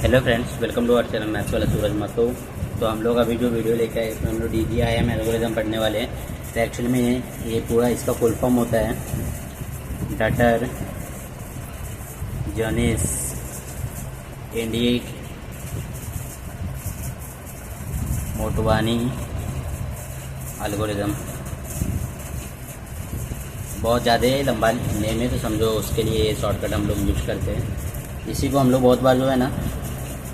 Hello friends, welcome to our channel maths वाला सूरज माथो। तो हम लोग अभी जो वीडियो लेके आए इसमें हम लोग DGIM एल्गोरिथम पढ़ने वाले हैं। तो एक्चुअली में ये पूरा इसका फुल फॉर्म होता है डटर जॉनिस इंडिक मोटवानी एल्गोरिथम। बहुत ज़्यादा लंबा नेम है तो समझो उसके लिए ये शॉर्टकट हम लोग यूज करते हैं। इसी को हम लोग बहुत बार जो है ना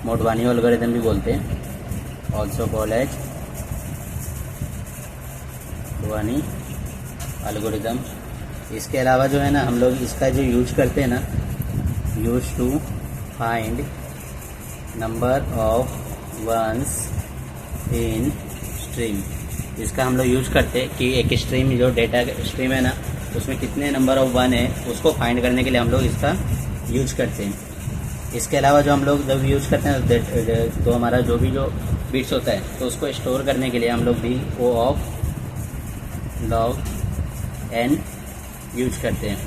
मोटवानी एल्गोरिथम भी बोलते हैं, also called as Motwani algorithm. इसके अलावा जो है ना हम लोग इसका जो यूज करते हैं ना, use to find number of ones in stream. इसका हम लोग यूज करते हैं कि एक स्ट्रीम जो डेटा स्ट्रीम है ना उसमें कितने नंबर ऑफ वन है उसको फाइंड करने के लिए हम लोग इसका यूज करते हैं। इसके अलावा जो हम लोग जब यूज करते हैं तो हमारा जो बिट्स होता है तो उसको स्टोर करने के लिए हम लोग भी ओ ऑफ लॉग एन यूज करते हैं।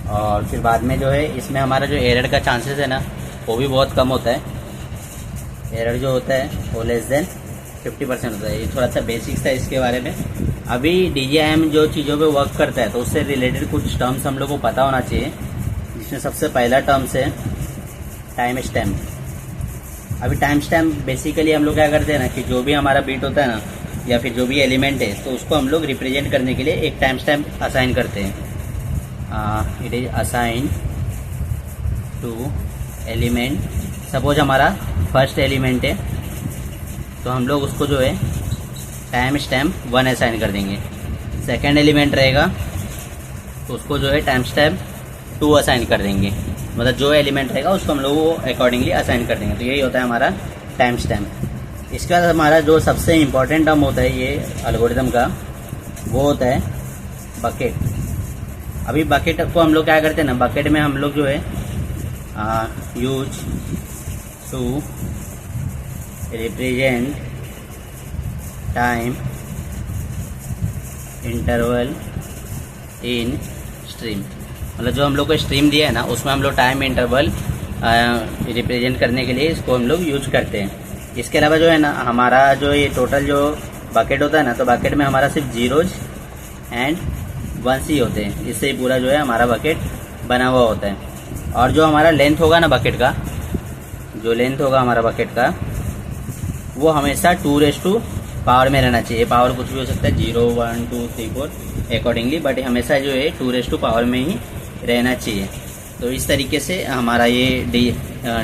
और फिर बाद में जो है इसमें हमारा जो एरर का चांसेस है ना वो भी बहुत कम होता है। एरर जो होता है वो लेस देन 50% होता है। ये थोड़ा सा बेसिक्स था इसके बारे में। अभी DGIM जो चीज़ों पे वर्क करता है तो उससे रिलेटेड कुछ टर्म्स हम लोग को पता होना चाहिए, जिसमें सबसे पहला टर्म्स है टाइम स्टैम्प। अभी टाइम स्टैम्प बेसिकली हम लोग क्या करते हैं ना कि जो भी हमारा बीट होता है ना या फिर जो भी एलिमेंट है तो उसको हम लोग रिप्रेजेंट करने के लिए एक टाइम स्टैम्प असाइन करते हैं। It is assign to element. Suppose हमारा फर्स्ट एलिमेंट है तो हम लोग उसको जो है टाइम स्टैम्प 1 असाइन कर देंगे। सेकेंड एलिमेंट रहेगा तो उसको जो है टाइम स्टैम्प 2 असाइन कर देंगे। मतलब जो एलिमेंट रहेगा उसको हम लोग वो अकॉर्डिंगली असाइन कर देंगे। तो यही होता है हमारा टाइम स्टैम्प। इसके बाद हमारा जो सबसे इम्पोर्टेंट टर्म होता है ये एल्गोरिथम का, वो होता है बकेट। अभी बकेट को हम लोग क्या करते हैं ना, बकेट में हम लोग जो है use to represent time interval in stream. मतलब जो हम लोग को स्ट्रीम दिया है ना उसमें हम लोग टाइम इंटरवल रिप्रेजेंट करने के लिए इसको हम लोग यूज करते हैं। इसके अलावा जो है ना हमारा जो ये टोटल जो बकेट होता है ना तो बकेट में हमारा सिर्फ जीरोज एंड वंस ही होते हैं। इससे ही पूरा जो है हमारा बकेट बना हुआ होता है। और जो हमारा लेंथ होगा ना बकेट का, जो लेंथ होगा हमारा बकेट का वो हमेशा 2 पावर में रहना चाहिए। पावर कुछ भी हो सकता है, 0 1 2 3 4 अकॉर्डिंगली, बट हमेशा जो है 2 पावर में ही रहना चाहिए। तो इस तरीके से हमारा ये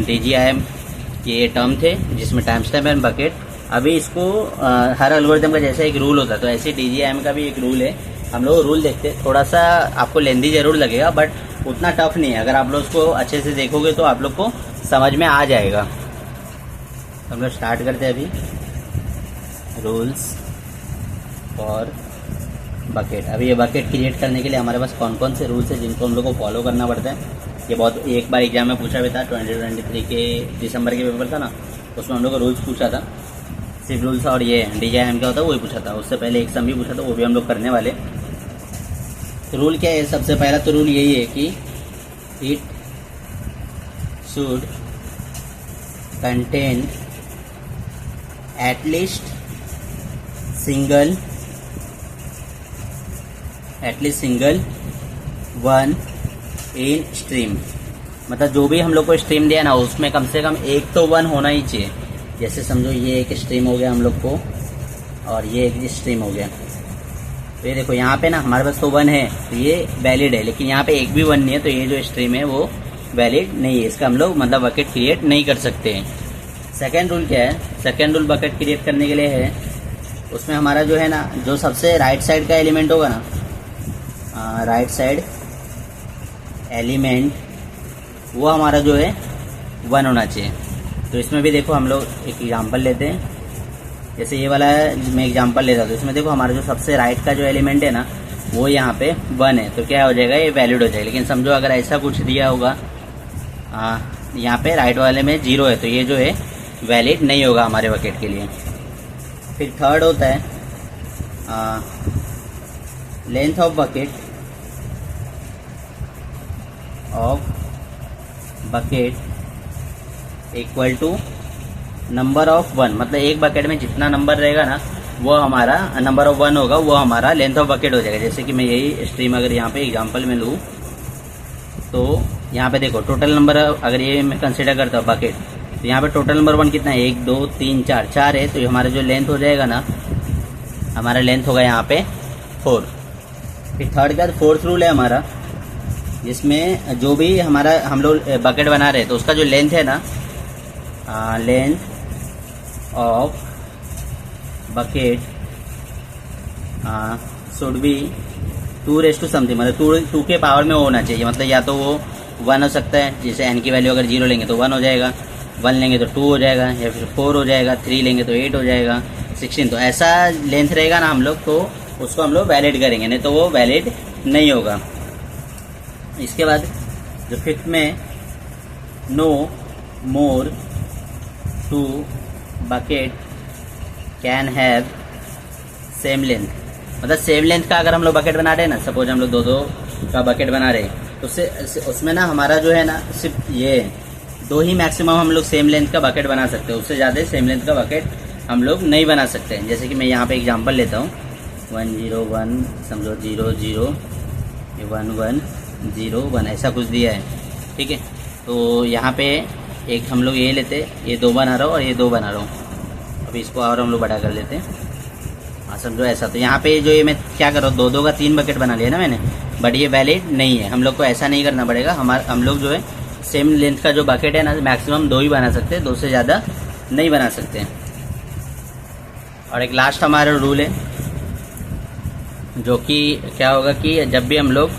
DGIM ये टर्म थे जिसमें टाइम स्टैम्प एंड बकेट। अभी इसको हर एल्गोरिथम का जैसा एक रूल होता है तो ऐसे DGIM का भी एक रूल है। हम लोग रूल देखते हैं, थोड़ा सा आपको लेंदी जरूर लगेगा बट उतना टफ नहीं है। अगर आप लोग उसको अच्छे से देखोगे तो आप लोग को समझ में आ जाएगा। तो हम लोग स्टार्ट करते हैं अभी रूल्स फॉर बकेट। अभी ये बकेट क्रिएट करने के लिए हमारे पास कौन कौन से रूल्स हैं जिनको हम लोग को फॉलो करना पड़ता है। ये बहुत एक बार एग्जाम में पूछा भी था, 2023 के दिसंबर के पेपर था ना, उसमें हम लोग को रूल्स पूछा था। सिर्फ रूल्स और ये DGIM क्या होता है वही पूछा था। उससे पहले एक सम भी पूछा था, वो भी हम लोग करने वाले। तो रूल क्या है, सबसे पहला तो रूल यही है कि it should contain at least single one in stream. मतलब जो भी हम लोग को स्ट्रीम दिया ना उसमें कम से कम एक तो वन होना ही चाहिए। जैसे समझो ये एक स्ट्रीम हो गया हम लोग को और ये एक स्ट्रीम हो गया। तो ये देखो यहाँ पे ना हमारे पास तो 1 है तो ये वैलिड है, लेकिन यहाँ पे एक भी 1 नहीं है तो ये जो स्ट्रीम है वो वैलिड नहीं है। इसका हम लोग मतलब बकेट क्रिएट नहीं कर सकते हैं। सेकेंड रूल क्या है, सेकेंड रूल बकेट क्रिएट करने के लिए है, उसमें हमारा जो है ना जो सबसे राइट साइड का एलिमेंट होगा ना, राइट साइड एलिमेंट वो हमारा जो है 1 होना चाहिए। तो इसमें भी देखो हम लोग एक एग्जांपल लेते हैं। जैसे ये वाला मैं एग्जांपल लेता हूँ तो इसमें देखो हमारा जो सबसे राइट का जो एलिमेंट है ना वो यहाँ पे 1 है तो क्या हो जाएगा, ये वैलिड हो जाएगा। लेकिन समझो अगर ऐसा कुछ दिया होगा यहाँ पे राइट वाले में 0 है तो ये जो है वैलिड नहीं होगा हमारे बकेट के लिए। फिर थर्ड होता है length of bucket equal to number of one, मतलब एक बकेट में जितना नंबर रहेगा ना वो हमारा नंबर ऑफ वन होगा, वो हमारा लेंथ ऑफ बकेट हो जाएगा। जैसे कि मैं यही स्ट्रीम अगर यहाँ पे एग्जांपल में लूँ तो यहाँ पे देखो टोटल नंबर अगर ये मैं कंसिडर करता हूँ बकेट, तो यहाँ पे टोटल नंबर वन कितना है, 1 2 3 4 4 है। तो हमारा जो लेंथ हो जाएगा ना, हमारा लेंथ होगा यहाँ पे 4। फिर थर्ड का फोर्थ रूल है हमारा, जिसमें जो भी हमारा हम लोग बकेट बना रहे हैं तो उसका जो लेंथ है ना, length of bucket should be 2 raise to something, मतलब 2 के पावर में होना चाहिए। मतलब या तो वो 1 हो सकता है, जैसे n की वैल्यू अगर 0 लेंगे तो 1 हो जाएगा, 1 लेंगे तो 2 हो जाएगा, या फिर 4 हो जाएगा, 3 लेंगे तो 8 हो जाएगा, 16। तो ऐसा लेंथ रहेगा ना हम लोग, तो उसको हम लोग वैलिड करेंगे, नहीं तो वो वैलिड नहीं होगा। इसके बाद जो फिफ्थ में, no more 2 bucket can have same length, मतलब सेम लेंथ का अगर हम लोग बकेट बना रहे हैं ना, सपोज हम लोग 2 का बकेट बना रहे हैं, तो उसमें ना हमारा जो है ना सिर्फ ये 2 ही मैक्सिमम हम लोग सेम लेंथ का बकेट बना सकते हैं, उससे ज़्यादा सेम लेंथ का बकेट हम लोग नहीं बना सकते हैं। जैसे कि मैं यहाँ पे एग्जांपल लेता हूँ, 1 0 1 समझो 0 0 1 1 0 1 ऐसा कुछ दिया है, ठीक है। तो यहाँ पे एक हम लोग ये लेते, ये 2 बना रहा हूँ और ये 2 बना रहा हूँ। अभी इसको और हम लोग बड़ा कर लेते हैं, समझो ऐसा। तो यहाँ पे जो ये मैं क्या कर रहा हूँ, 2 का 3 बकेट बना लिया ना मैंने, बट ये वैलिड नहीं है। हम लोग को ऐसा नहीं करना पड़ेगा। हम लोग जो है सेम लेंथ का जो बकेट है ना, मैक्सिमम 2 ही बना सकते हैं, 2 से ज़्यादा नहीं बना सकते। और एक लास्ट हमारा रूल है, जो कि क्या होगा कि जब भी हम लोग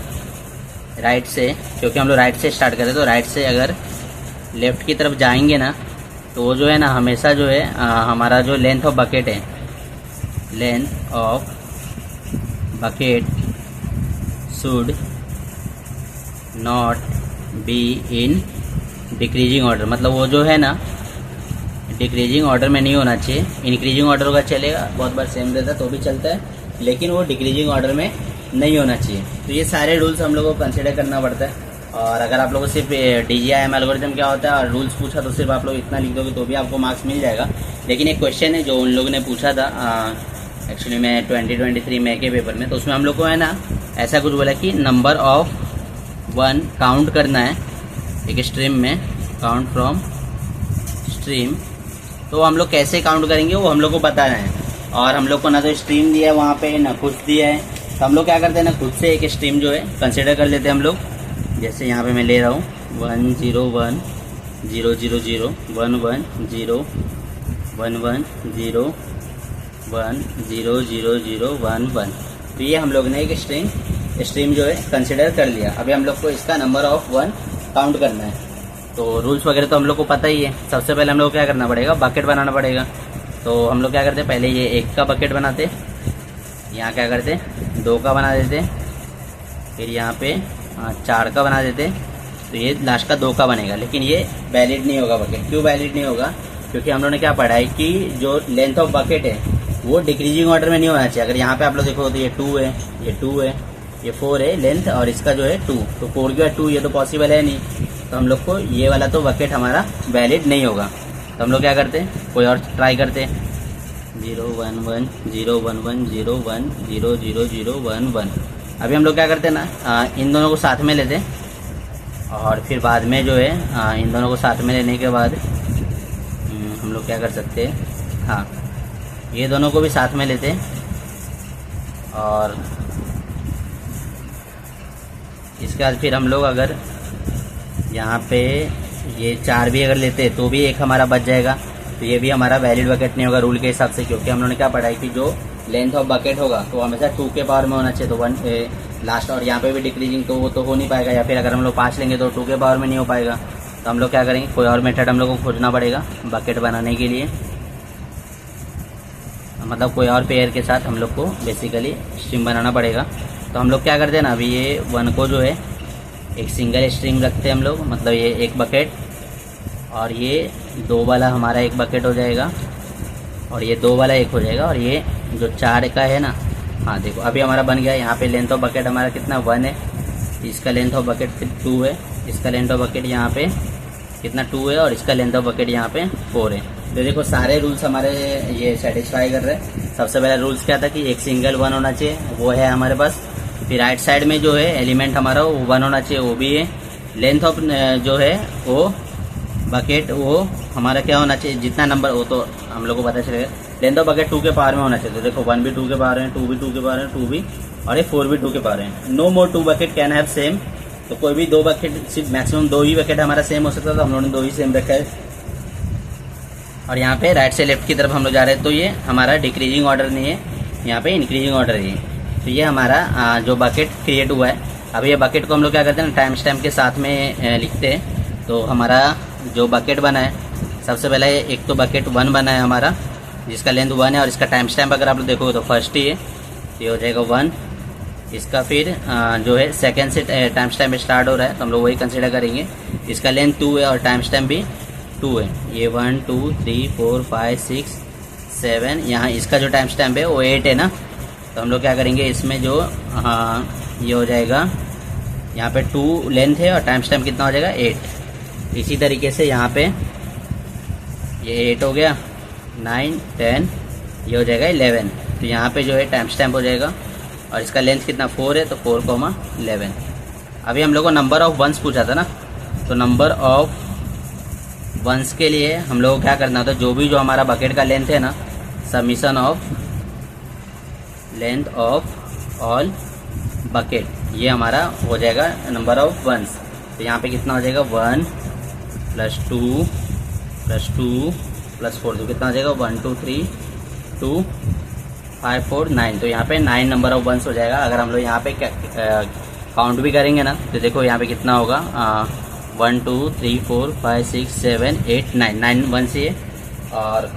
राइट से, क्योंकि हम लोग राइट से स्टार्ट करें, तो राइट से अगर लेफ्ट की तरफ जाएंगे ना, तो वो जो है ना हमेशा जो है हमारा जो लेंथ ऑफ बकेट है, length of bucket should not be in decreasing order, मतलब वो जो है ना डिक्रीजिंग ऑर्डर में नहीं होना चाहिए। इंक्रीजिंग ऑर्डर का चलेगा, बहुत बार सेम रहता तो भी चलता है, लेकिन वो डिक्रीजिंग ऑर्डर में नहीं होना चाहिए। तो ये सारे रूल्स हम लोगों को कंसिडर करना पड़ता है। और अगर आप लोगों को सिर्फ DGIM एल्गोरिथम क्या होता है और रूल्स पूछा तो सिर्फ आप लोग इतना लिख दोगे तो भी आपको मार्क्स मिल जाएगा। लेकिन एक क्वेश्चन है जो उन लोगों ने पूछा था एक्चुअली में 2023 मई के पेपर में, तो उसमें हम लोग को है ना ऐसा कुछ बोला कि नंबर ऑफ 1 काउंट करना है एक स्ट्रीम में, काउंट फ्रॉम स्ट्रीम। तो हम लोग कैसे काउंट करेंगे वो हम लोग को बताना है। और हम लोग को ना तो स्ट्रीम दिया है वहाँ पे, ना कुछ दिया है, तो हम लोग क्या करते हैं ना खुद से एक स्ट्रीम जो है कंसिडर कर लेते हैं हम लोग। जैसे यहाँ पे मैं ले रहा हूँ 1 0 1 0 0 0 1 1 0 1 1 0 1 0 0 0 1 1। तो ये हम लोग ने एक स्ट्रीम जो है कंसिडर कर लिया। अभी हम लोग को इसका नंबर ऑफ 1 काउंट करना है। तो रूल्स वगैरह तो हम लोग को पता ही है। सबसे पहले हम लोग को क्या करना पड़ेगा, बकेट बनाना पड़ेगा। तो हम लोग क्या करते हैं, पहले ये 1 का बकेट बनाते, यहाँ क्या करते 2 का बना देते, फिर यहाँ पे 4 का बना देते, तो ये लास्ट का 2 का बनेगा। लेकिन ये वैलिड नहीं होगा बकेट। क्यों वैलिड नहीं होगा? क्योंकि हम लोगों ने क्या पढ़ा है कि जो लेंथ ऑफ बकेट है वो डिक्रीजिंग ऑर्डर में नहीं होना चाहिए। अगर यहाँ पे आप लोग देखो तो ये 2 है, ये 2 है, ये 4 है लेंथ, और इसका जो है 2, तो 4 के बाद 2 ये तो पॉसिबल है नहीं। तो हम लोग को ये वाला तो बकेट हमारा वैलिड नहीं होगा। तो हम लोग क्या करते, कोई और ट्राई करते, 0 1 1 0 1 1 0 1 0 0 0 1 1। अभी हम लोग क्या करते हैं ना, इन दोनों को साथ में लेते, और फिर बाद में जो है इन दोनों को साथ में लेने के बाद हम लोग क्या कर सकते हैं, हाँ ये दोनों को भी साथ में लेते, और इसके बाद फिर हम लोग अगर यहाँ पे ये 4 भी अगर लेते तो भी एक हमारा बच जाएगा। तो ये भी हमारा वैलिड बकेट नहीं होगा रूल के हिसाब से, क्योंकि हम लोगों ने क्या पढ़ा है कि जो लेंथ ऑफ बकेट होगा तो हमेशा 2 के पावर में होना चाहिए। तो 1 लास्ट, और यहाँ पे भी डिक्रीजिंग तो वो तो हो नहीं पाएगा, या फिर अगर हम लोग 5 लेंगे तो 2 के पावर में नहीं हो पाएगा। तो हम लोग क्या करेंगे, कोई और मेथड हम लोग को खोजना पड़ेगा बकेट बनाने के लिए, मतलब कोई और पेयर के साथ हम लोग को बेसिकली स्ट्रिंग बनाना पड़ेगा। तो हम लोग क्या करते हैं ना, अभी ये 1 को जो है एक सिंगल स्ट्रिंग रखते हैं हम लोग, मतलब ये एक बकेट, और ये 2 वाला हमारा एक बकेट हो जाएगा, और ये 2 वाला एक हो जाएगा, और ये जो 4 का है ना, हाँ देखो अभी हमारा बन गया। यहाँ पे लेंथ ऑफ बकेट हमारा कितना 1 है, इसका लेंथ ऑफ बकेट 2 है, इसका लेंथ ऑफ बकेट यहाँ पे कितना 2 है और इसका लेंथ ऑफ बकेट यहाँ पे 4 है। तो देखो सारे रूल्स हमारे ये सेटिस्फाई कर रहे हैं। सबसे पहला रूल्स क्या था कि एक सिंगल 1 होना चाहिए, वो है हमारे पास। फिर राइट साइड में जो है एलिमेंट हमारा वो 1 होना चाहिए, वो भी है। लेंथ ऑफ जो है वो बकेट वो हमारा क्या होना चाहिए, जितना नंबर वो तो हम लोग को पता चलेगा। लेंथ ऑफ बकेट 2 के पावर में होना चाहिए। तो देखो 1 भी 2 के पावर है, 2 भी 2 के पावर है, 2 भी, और ये 4 भी 2 के पावर है। No more 2 bucket can have same. तो कोई भी 2 बकेट, सिर्फ मैक्सिमम 2 ही बकेट हमारा सेम हो सकता है, तो हम लोगों ने 2 ही सेम रखा है। और यहाँ पे राइट से लेफ्ट की तरफ हम लोग जा रहे हैं, तो ये हमारा डिक्रीजिंग ऑर्डर नहीं है, यहाँ पे इंक्रीजिंग ऑर्डर है। तो ये हमारा जो बकेट क्रिएट हुआ है, अब ये बकेट को हम लोग क्या करते हैं ना, टाइम स्टैम्प के साथ में लिखते हैं। तो हमारा जो बकेट बना है, सबसे पहले एक तो बकेट 1 बना है हमारा, जिसका लेंथ 1 है, और इसका टाइम स्टैम्प अगर आप लोग देखोगे तो फर्स्ट ही है, ये हो जाएगा 1। इसका फिर जो है सेकेंड से टाइम स्टैम्प स्टार्ट हो रहा है, तो हम लोग वही कंसिडर करेंगे। इसका लेंथ 2 है और टाइम स्टैम्प भी 2 है। ये 1 2 3 4 5 6 7, यहाँ इसका जो टाइम स्टैम्प है वो 8 है ना। तो हम लोग क्या करेंगे, इसमें जो ये हो जाएगा, यहाँ पे 2 लेंथ है और टाइम स्टैम्प कितना हो जाएगा 8। इसी तरीके से यहाँ पे ये 8 हो गया, 9 10, ये हो जाएगा 11। तो यहाँ पे जो है टाइम स्टैम्प हो जाएगा, और इसका लेंथ कितना 4 है, तो 4,11। अभी हम लोग को नंबर ऑफ वंस पूछा था ना, तो नंबर ऑफ वंस के लिए हम लोग को क्या करना होता है, जो हमारा बकेट का लेंथ है ना, summation of length of all bucket, ये हमारा हो जाएगा नंबर ऑफ वंस। तो यहाँ पे कितना हो जाएगा, 1 + 2 + 2 + 4, तो कितना हो जाएगा 1 2 3 2 5 4 9। तो यहाँ पे 9 नंबर ऑफ वंस हो जाएगा। अगर हम लोग यहाँ पे काउंट भी करेंगे ना, तो देखो यहाँ पे कितना होगा, 1 2 3 4 5 6 7 8 9 वंस ये। और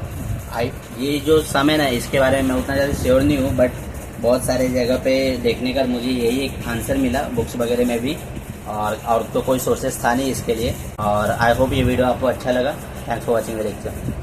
ये जो सम है ना, इसके बारे में मैं उतना ज़्यादा श्योर नहीं हूँ, बट बहुत सारे जगह पे देखने का मुझे यही एक आंसर मिला, बुक्स वगैरह में भी, और तो कोई सोर्सेस था नहीं इसके लिए। और आई होप ये वीडियो आपको अच्छा लगा। Thanks for watching the lecture.